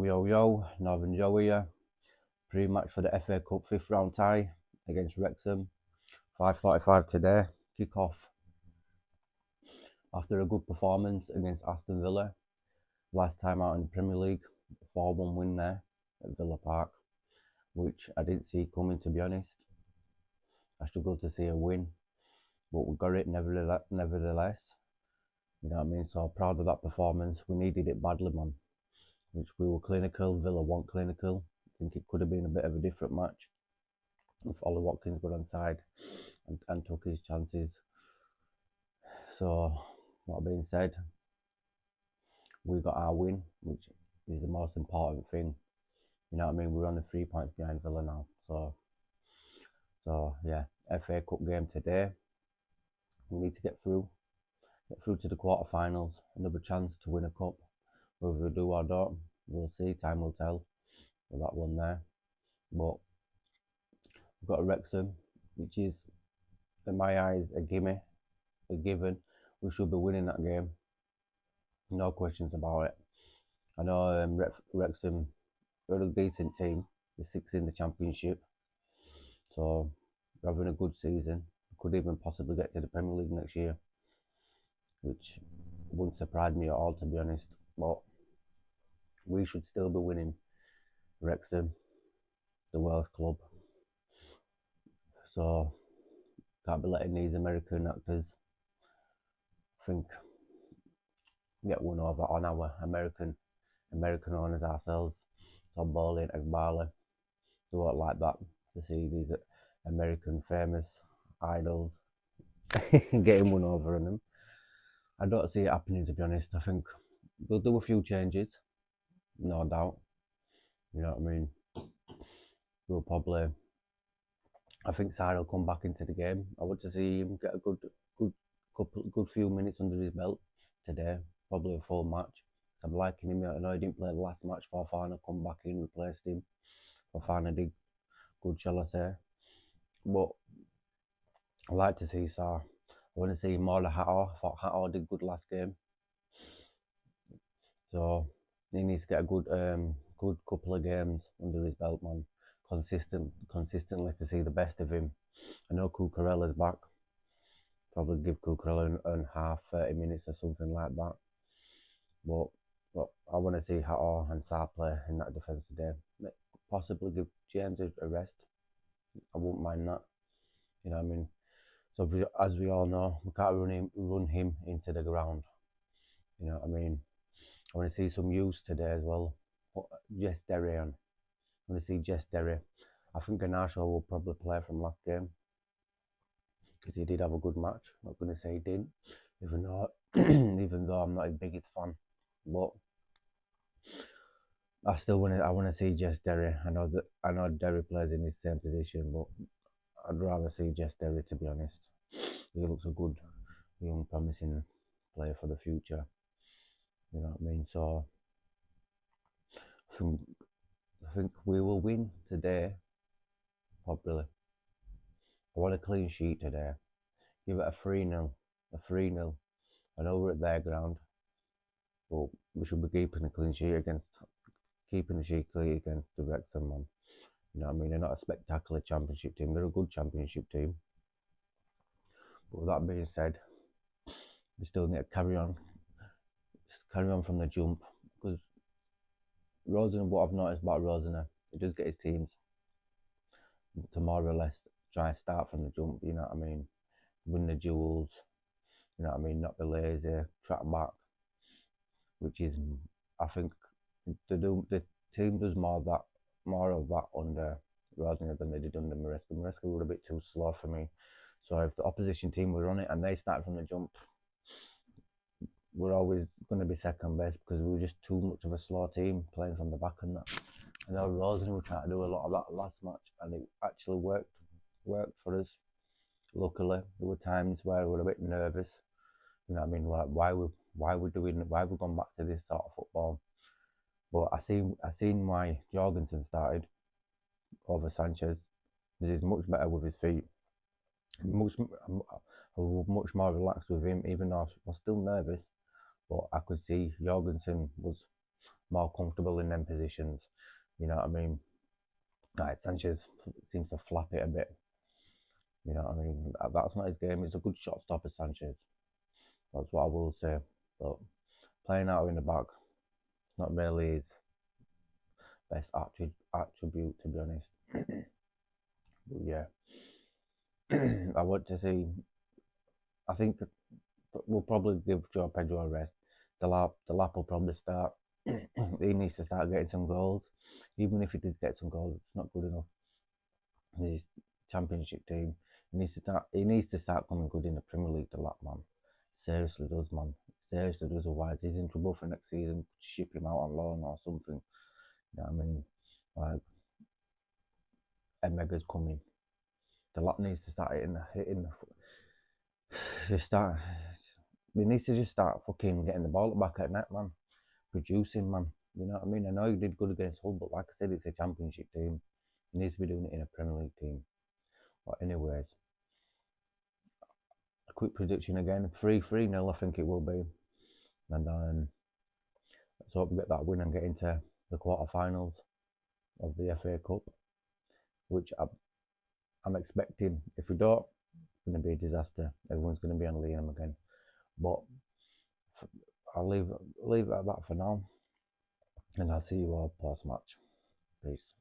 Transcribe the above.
Yo, Northern Joey here. Pre-match for the FA Cup 5th round tie against Wrexham. 5:45 today. Kick-off after a good performance against Aston Villa. Last time out in the Premier League. 4-1 win there at Villa Park, which I didn't see coming, to be honest. I struggled to see a win, but we got it nevertheless. You know what I mean? So proud of that performance. We needed it badly, man. Which we were clinical. Villa weren't clinical. I think it could have been a bit of a different match if Ollie Watkins got on side and took his chances. So, that being said, we got our win, which is the most important thing. You know what I mean? We're only 3 points behind Villa now. So yeah, FA Cup game today. We need to get through to the quarterfinals. Another chance to win a cup. Whether we do or don't, we'll see. Time will tell with that one there. But we've got a Wrexham, which is, in my eyes, a gimme, a given. We should be winning that game. No questions about it. I know Wrexham are a decent team. They're 6th in the Championship. So, they're having a good season. Could even possibly get to the Premier League next year, which wouldn't surprise me at all, to be honest. But we should still be winning Wrexham, the Welsh club. So, can't be letting these American actors, get one over on our American owners ourselves. Tom Bowley and Agbala. They won't like that, to see these American famous idols getting one over on them. I don't see it happening, to be honest. I think they'll do a few changes, no doubt. You know what I mean? We'll probably, I think Sarr will come back into the game. I want to see him get a good few minutes under his belt today. Probably a full match. I'm liking him. I know he didn't play the last match. Fofana come back in, replaced him. Fofana did good, shall I say. But I like to see Sarr. I want to see more of Hato. I thought Hato did good last game. So he needs to get a good couple of games under his belt, man. Consistently to see the best of him. I know Cucurella's back. Probably give Cucurella an half, 30 minutes or something like that. But I want to see Hato and Sarr play in that defence today. Possibly give James a rest. I wouldn't mind that. You know what I mean? So as we all know, we can't run him into the ground. You know what I mean? I want to see some use today as well. Jess Derry on. I want to see Jess Derry. I think Garnacho will probably play from last game because he did have a good match. I'm not going to say he didn't, even though I'm not his biggest fan. But I want to see Jess Derry. I know Derry plays in the same position, but I'd rather see Jess Derry, to be honest. He looks a good, young, promising player for the future. You know what I mean? So I think we will win today. Probably. I want a clean sheet today. Give it a 3-0. A 3-0. I know we're at their ground, but we should be keeping the clean sheet against the Wrexham, man. You know what I mean? They're not a spectacular Championship team. They're a good Championship team. But with that being said, we still need to carry on from the jump, because Rosner, what I've noticed about Rosner, he does get his teams to more or less try to start from the jump. You know what I mean? Win the duels. You know what I mean? Not be lazy, track back, which is, I think, the team does more of that under Rosner than they did under Maresca. Maresca were a bit too slow for me. So if the opposition team were on it and they started from the jump, we're always going to be second best because we were just too much of a slow team playing from the back and that. I know Rosner were trying to do a lot of that last match, and it actually worked for us. Luckily, there were times where we were a bit nervous. You know what I mean? Like, why we gone back to this sort of football? But I seen why Jorgensen started over Sanchez. He's much better with his feet. Much more relaxed with him, even though I was still nervous. But I could see Jorgensen was more comfortable in them positions. You know what I mean? Like Sanchez seems to flap it a bit. You know what I mean? That's not his game. He's a good shot stopper, Sanchez. That's what I will say. But playing out in the back, not really his best attribute, to be honest. But yeah, I want to see. I think we'll probably give Joe Pedro a rest. The lap will probably start. He needs to start getting some goals. Even if he did get some goals, it's not good enough. His championship team. He needs to start coming good in the Premier League. The lap man. Seriously does, man. Seriously does. Otherwise, he's in trouble for next season. Ship him out on loan or something. You know what I mean? Like Emega's coming. The lap needs to start hitting the just start. He needs to just start fucking getting the ball back at net, man. Producing, man. You know what I mean? I know he did good against Hull, but like I said, it's a championship team. He needs to be doing it in a Premier League team. But anyways, a quick prediction again. 3-0, I think it will be. And let's hope we get that win and get into the quarterfinals of the FA Cup, which I'm expecting. If we don't, it's going to be a disaster. Everyone's going to be on Liam again. But I'll leave it at that for now. And I'll see you all post match. Peace.